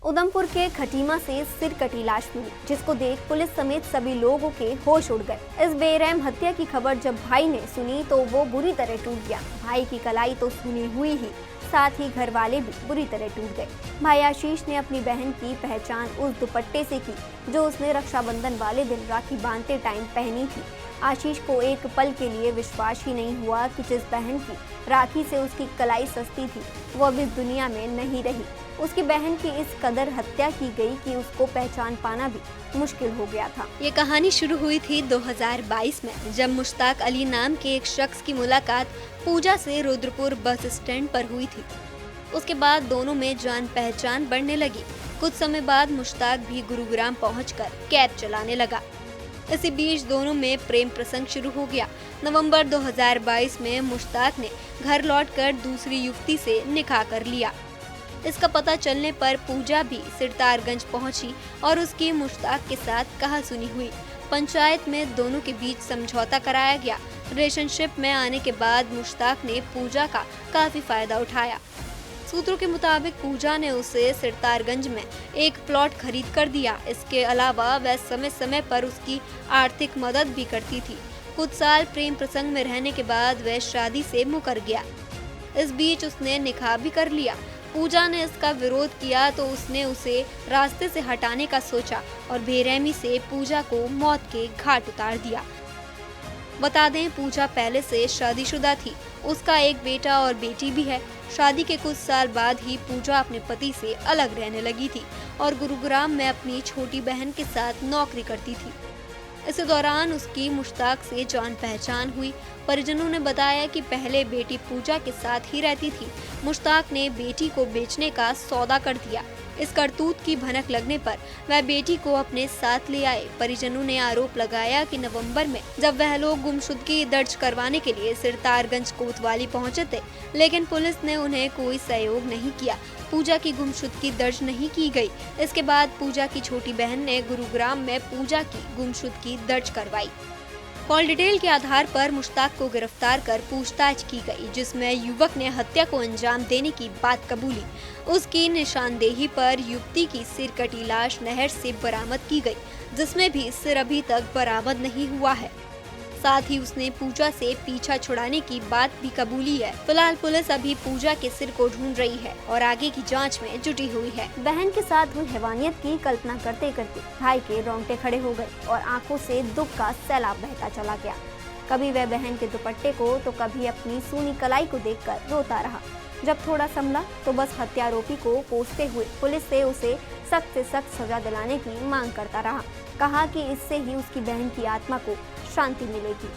उधमपुर के खटीमा से सिर कटी लाश मिली, जिसको देख पुलिस समेत सभी लोगों के होश उड़ गए। इस बेरहम हत्या की खबर जब भाई ने सुनी तो वो बुरी तरह टूट गया। भाई की कलाई तो सुनी हुई ही, साथ ही घर वाले भी बुरी तरह टूट गए। भाई आशीष ने अपनी बहन की पहचान उस दुपट्टे से की जो उसने रक्षाबंधन वाले दिन राखी बांधते टाइम पहनी थी। आशीष को एक पल के लिए विश्वास ही नहीं हुआ कि जिस बहन की राखी से उसकी कलाई सस्ती थी वो अब इस दुनिया में नहीं रही। उसकी बहन की इस कदर हत्या की गई कि उसको पहचान पाना भी मुश्किल हो गया था। ये कहानी शुरू हुई थी 2022 में, जब मुश्ताक अली नाम के एक शख्स की मुलाकात पूजा से रुद्रपुर बस स्टैंड पर हुई थी। उसके बाद दोनों में जान पहचान बढ़ने लगी। कुछ समय बाद मुश्ताक भी गुरुग्राम पहुंचकर कैब चलाने लगा। इसी बीच दोनों में प्रेम प्रसंग शुरू हो गया। नवंबर 2022 में मुश्ताक ने घर लौटकर दूसरी युवती से निकाह कर लिया। इसका पता चलने पर पूजा भी सिरतारगंज पहुंची और उसकी मुश्ताक के साथ कहासुनी हुई। पंचायत में दोनों के बीच समझौता कराया गया। रिलेशनशिप में आने के बाद मुश्ताक ने पूजा का काफी फायदा उठाया। सूत्रों के मुताबिक पूजा ने उसे सिरतारगंज में एक प्लॉट खरीद कर दिया। इसके अलावा वह समय समय पर उसकी आर्थिक मदद भी करती थी। कुछ साल प्रेम प्रसंग में रहने के बाद वह शादी से मुकर गया। इस बीच उसने निकाह भी कर लिया। पूजा ने इसका विरोध किया तो उसने उसे रास्ते से हटाने का सोचा और बेरहमी से पूजा को मौत के घाट उतार दिया। बता दें, पूजा पहले से शादीशुदा थी। उसका एक बेटा और बेटी भी है। शादी के कुछ साल बाद ही पूजा अपने पति से अलग रहने लगी थी और गुरुग्राम में अपनी छोटी बहन के साथ नौकरी करती थी। इस दौरान उसकी मुश्ताक से जान पहचान हुई। परिजनों ने बताया कि पहले बेटी पूजा के साथ ही रहती थी। मुश्ताक ने बेटी को बेचने का सौदा कर दिया। इस करतूत की भनक लगने पर वह बेटी को अपने साथ ले आए। परिजनों ने आरोप लगाया कि नवंबर में जब वह लोग गुमशुदगी दर्ज करवाने के लिए सिरतारगंज कोतवाली पहुंचे थे, लेकिन पुलिस ने उन्हें कोई सहयोग नहीं किया। पूजा की गुमशुदगी दर्ज नहीं की गई। इसके बाद पूजा की छोटी बहन ने गुरुग्राम में पूजा की गुमशुदगी दर्ज करवाई। कॉल डिटेल के आधार पर मुश्ताक को गिरफ्तार कर पूछताछ की गई, जिसमें युवक ने हत्या को अंजाम देने की बात कबूली। उसकी निशानदेही पर युवती की सिर कटी लाश नहर से बरामद की गई, जिसमें भी सिर अभी तक बरामद नहीं हुआ है। साथ ही उसने पूजा से पीछा छुड़ाने की बात भी कबूली है। फिलहाल पुलिस अभी पूजा के सिर को ढूंढ रही है और आगे की जांच में जुटी हुई है। बहन के साथ हुई हैवानियत की कल्पना करते करते भाई के रोंगटे खड़े हो गए और आंखों से दुख का सैलाब बहता चला गया। कभी वह बहन के दुपट्टे को तो कभी अपनी सूनी कलाई को देखकर रोता रहा। जब थोड़ा संभला तो बस हत्यारोपी को कोसते हुए पुलिस से उसे सख्त से सख्त सजा दिलाने की मांग करता रहा। कहा कि इससे ही उसकी बहन की आत्मा को शांति मिलेगी।